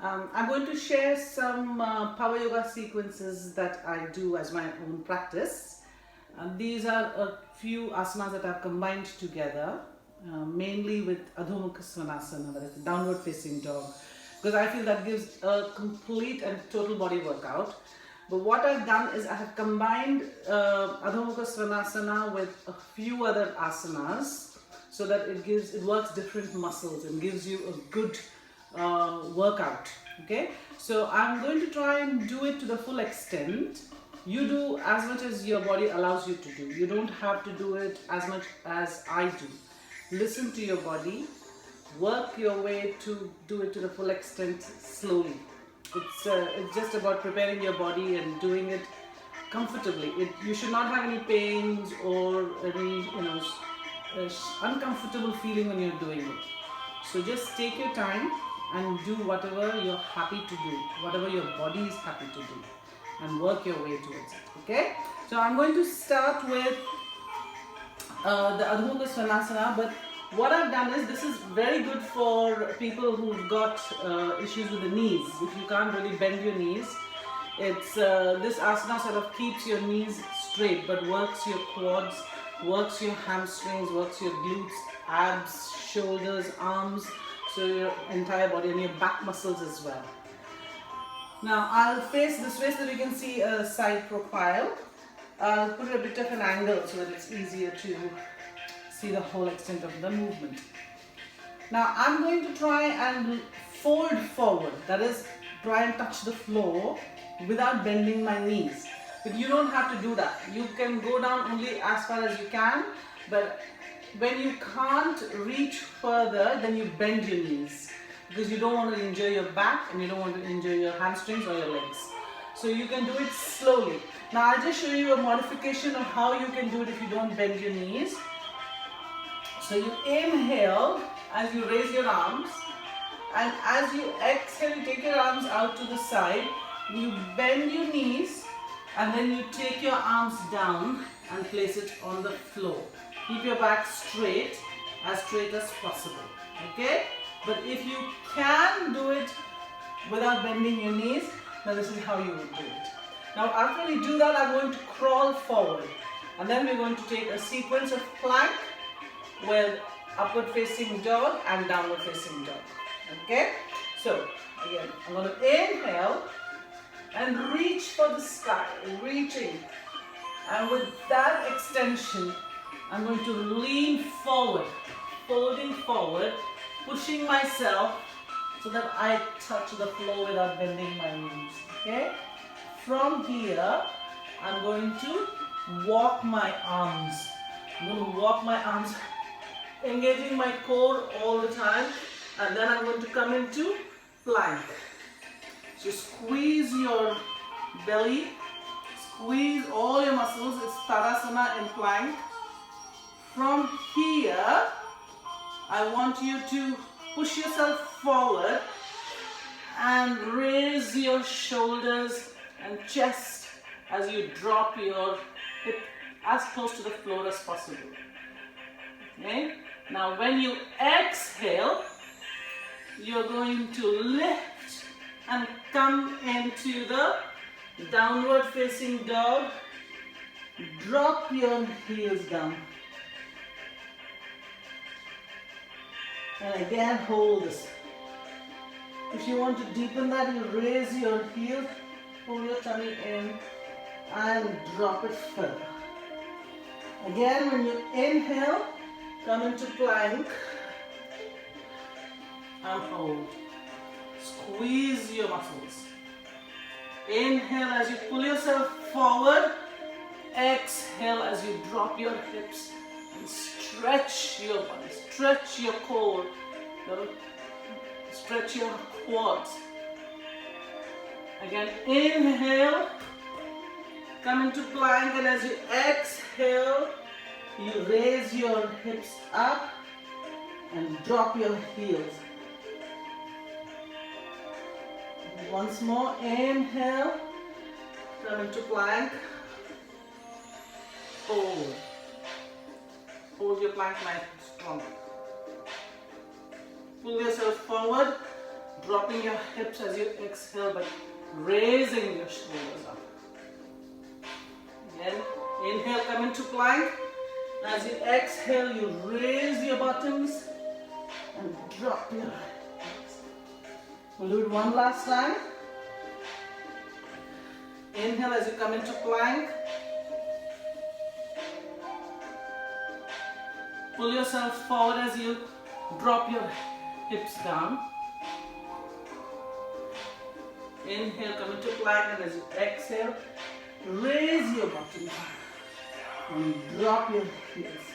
I'm going to share some power yoga sequences that I do as my own practice. These are a few asanas that I've combined together, mainly with Adho Mukha Svanasana, that is the downward facing dog, because I feel that gives a complete and total body workout. But what I've done is I have combined Adho Mukha Svanasana with a few other asanas so that it works different muscles and gives you a good workout. Okay, so I'm going to try and do it to the full extent. You do as much as your body allows you to do. You don't have to do it as much as I do. Listen to your body, work your way to do it to the full extent slowly. It's just about preparing your body and doing it comfortably. You should not have any pains or any uncomfortable feeling when you're doing it. So just take your time and do whatever you're happy to do, whatever your body is happy to do, and work your way towards it. Okay? So I'm going to start with the Adho Mukha Svanasana, but what I've done is this is very good for people who've got issues with the knees. If you can't really bend your knees, this asana sort of keeps your knees straight but works your quads, works your hamstrings, works your glutes, abs, shoulders, arms, so your entire body and your back muscles as well. Now I'll face this way so that you can see a side profile. I'll put a bit of an angle so that it's easier to see the whole extent of the movement. Now I'm going to try and fold forward, that is, try and touch the floor without bending my knees. But you don't have to do that. You can go down only as far as you can, but when you can't reach further, then you bend your knees, because you don't want to injure your back and you don't want to injure your hamstrings or your legs. So you can do it slowly. Now I'll just show you a modification of how you can do it if you don't bend your knees. So you inhale as you raise your arms, and as you exhale, you take your arms out to the side, you bend your knees, and then you take your arms down and place it on the floor. Keep your back straight as possible. Okay? But if you can do it without bending your knees, then this is how you would do it. Now after we do that, I'm going to crawl forward, and then we're going to take a sequence of plank with upward facing dog and downward facing dog. Okay? So again, I'm going to inhale and reach for the sky, reaching, and with that extension I'm going to lean forward, folding forward, pushing myself so that I touch the floor without bending my knees. Okay? From here, I'm going to walk my arms. I'm going to walk my arms, engaging my core all the time, and then I'm going to come into plank. So squeeze your belly, squeeze all your muscles. It's Tadasana in plank. From here, I want you to push yourself forward and raise your shoulders and chest as you drop your hip as close to the floor as possible. Okay? Now when you exhale, you're going to lift and come into the downward facing dog. Drop your heels down. And again, hold this. If you want to deepen that, you raise your heel, pull your tummy in, and drop it further. Again, when you inhale, come into plank and hold. Squeeze your muscles. Inhale as you pull yourself forward. Exhale as you drop your hips and stretch your body, stretch your core, stretch your quads. Again, inhale, come into plank, and as you exhale, you raise your hips up and drop your heels. Once more, inhale, come into plank, hold. Hold your plank nice and strong. Pull yourself forward, dropping your hips as you exhale, but raising your shoulders up. Again, inhale, come into plank. As you exhale, you raise your buttocks and drop your hips. We'll do it one last time. Inhale as you come into plank. Pull yourself forward as you drop your hips down. Inhale, come into plank, and as you exhale, raise your bottom and drop your hips.